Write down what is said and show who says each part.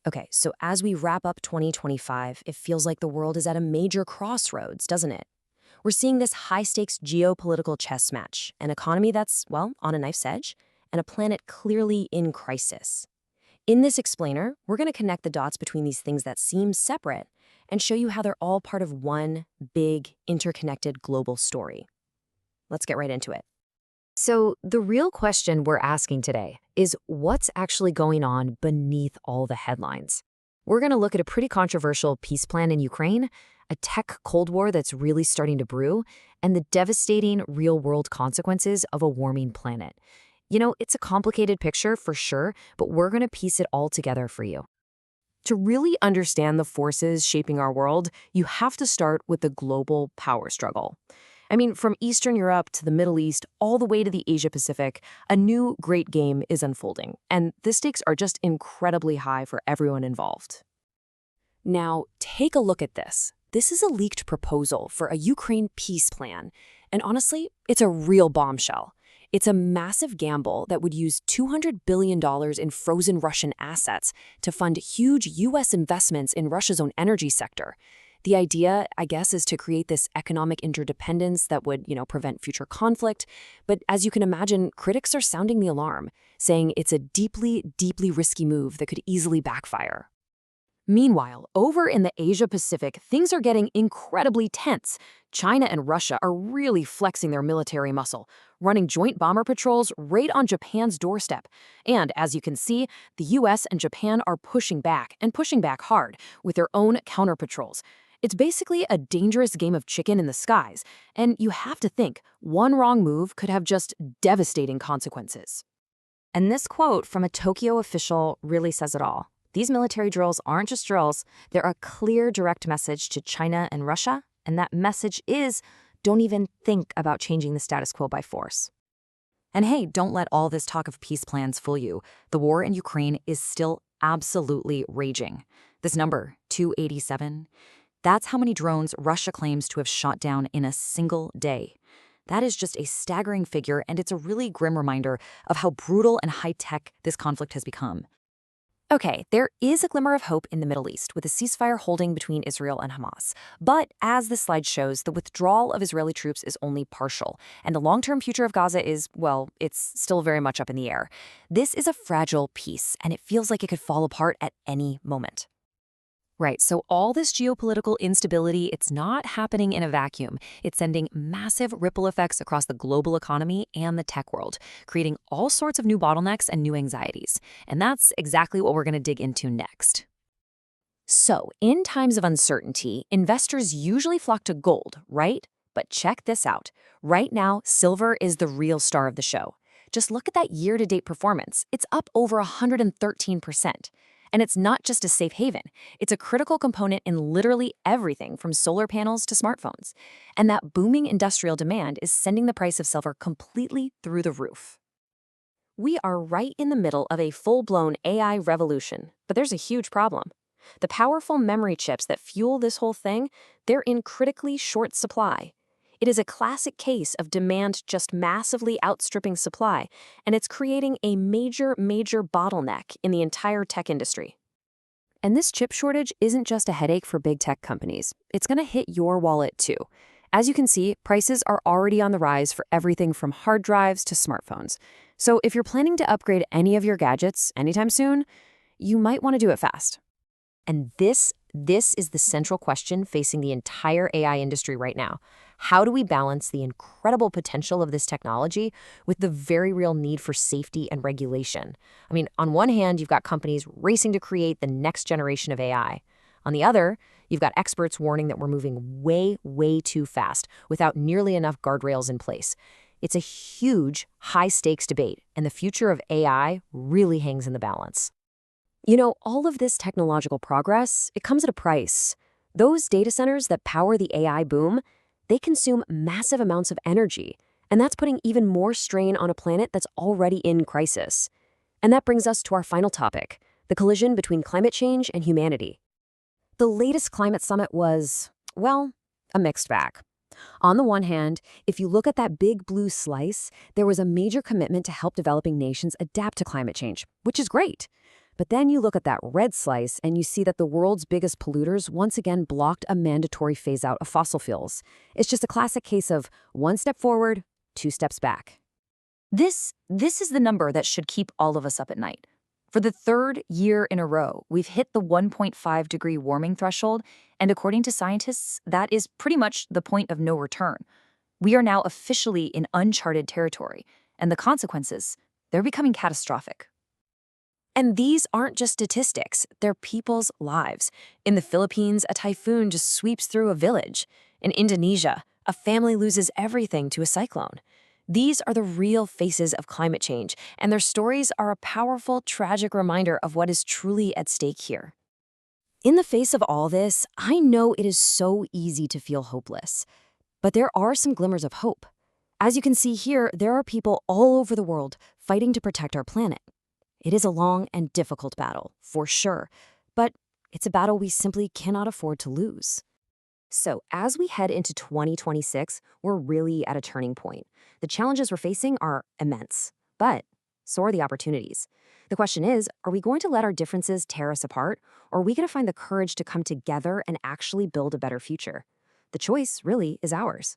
Speaker 1: Okay, so as we wrap up 2025, it feels like the world is at a major crossroads, doesn't it? We're seeing this high stakes geopolitical chess match, an economy that's, well, on a knife's edge, and a planet clearly in crisis. In this explainer, we're going to connect the dots between these things that seem separate and show you how they're all part of one big, interconnected global story. Let's get right into it. So, the real question we're asking today is what's actually going on beneath all the headlines? We're going to look at a pretty controversial peace plan in Ukraine, a tech Cold War that's really starting to brew, and the devastating real-world consequences of a warming planet. It's a complicated picture for sure, but we're going to piece it all together for you. To really understand the forces shaping our world, you have to start with the global power struggle. From Eastern Europe to the Middle East, all the way to the Asia-Pacific, a new great game is unfolding, and the stakes are just incredibly high for everyone involved. Now, take a look at this. This is a leaked proposal for a Ukraine peace plan, and honestly, it's a real bombshell. It's a massive gamble that would use $200 billion in frozen Russian assets to fund huge U.S. investments in Russia's own energy sector. The idea, I guess, is to create this economic interdependence that would, prevent future conflict. But as you can imagine, critics are sounding the alarm, saying it's a deeply, deeply risky move that could easily backfire. Meanwhile, over in the Asia-Pacific, things are getting incredibly tense. China and Russia are really flexing their military muscle, running joint bomber patrols right on Japan's doorstep. And as you can see, the US and Japan are pushing back hard with their own counter patrols. It's basically a dangerous game of chicken in the skies, and you have to think one wrong move could have just devastating consequences. And this quote from a Tokyo official really says it all. These military drills aren't just drills, they're a clear, direct message to China and Russia, and that message is, don't even think about changing the status quo by force. And hey, don't let all this talk of peace plans fool you. The war in Ukraine is still absolutely raging. This number, 287, that's how many drones Russia claims to have shot down in a single day. That is just a staggering figure, and it's a really grim reminder of how brutal and high-tech this conflict has become. Okay, there is a glimmer of hope in the Middle East with a ceasefire holding between Israel and Hamas. But as this slide shows, the withdrawal of Israeli troops is only partial, and the long-term future of Gaza is, well, it's still very much up in the air. This is a fragile peace, and it feels like it could fall apart at any moment. Right, so all this geopolitical instability, it's not happening in a vacuum. It's sending massive ripple effects across the global economy and the tech world, creating all sorts of new bottlenecks and new anxieties. And that's exactly what we're going to dig into next. So, in times of uncertainty, investors usually flock to gold, right? But check this out. Right now, silver is the real star of the show. Just look at that year-to-date performance. It's up over 113%. And it's not just a safe haven. It's a critical component in literally everything from solar panels to smartphones. And that booming industrial demand is sending the price of silver completely through the roof. We are right in the middle of a full-blown AI revolution, but there's a huge problem. The powerful memory chips that fuel this whole thing, they're in critically short supply. It is a classic case of demand just massively outstripping supply, and it's creating a major bottleneck in the entire tech industry. And this chip shortage isn't just a headache for big tech companies. It's going to hit your wallet too. As you can see, prices are already on the rise for everything from hard drives to smartphones. So if you're planning to upgrade any of your gadgets anytime soon, you might want to do it fast. And this is the central question facing the entire AI industry right now. How do we balance the incredible potential of this technology with the very real need for safety and regulation? On one hand, you've got companies racing to create the next generation of AI. On the other, you've got experts warning that we're moving way too fast without nearly enough guardrails in place. It's a huge, high-stakes debate, and the future of AI really hangs in the balance. All of this technological progress, it comes at a price. Those data centers that power the AI boom, they consume massive amounts of energy, and that's putting even more strain on a planet that's already in crisis. And that brings us to our final topic, the collision between climate change and humanity. The latest climate summit was, well, a mixed bag. On the one hand, if you look at that big blue slice, there was a major commitment to help developing nations adapt to climate change, which is great.
Speaker 2: But then you look at that red slice and you see that the world's biggest polluters once again blocked a mandatory phase out of fossil fuels. It's just a classic case of one step forward, two steps back.
Speaker 3: This is the number that should keep all of us up at night. For the third year in a row, we've hit the 1.5-degree warming threshold, and according to scientists, that is pretty much the point of no return. We are now officially in uncharted territory, and the consequences, they're becoming catastrophic.
Speaker 1: And these aren't just statistics, they're people's lives. In the Philippines, a typhoon just sweeps through a village. In Indonesia, a family loses everything to a cyclone. These are the real faces of climate change, and their stories are a powerful, tragic reminder of what is truly at stake here. In the face of all this, I know it is so easy to feel hopeless. But there are some glimmers of hope. As you can see here, there are people all over the world fighting to protect our planet. It is a long and difficult battle, for sure, but it's a battle we simply cannot afford to lose. So, as we head into 2026, we're really at a turning point. The challenges we're facing are immense, but so are the opportunities. The question is, are we going to let our differences tear us apart, or are we going to find the courage to come together and actually build a better future? The choice really is ours.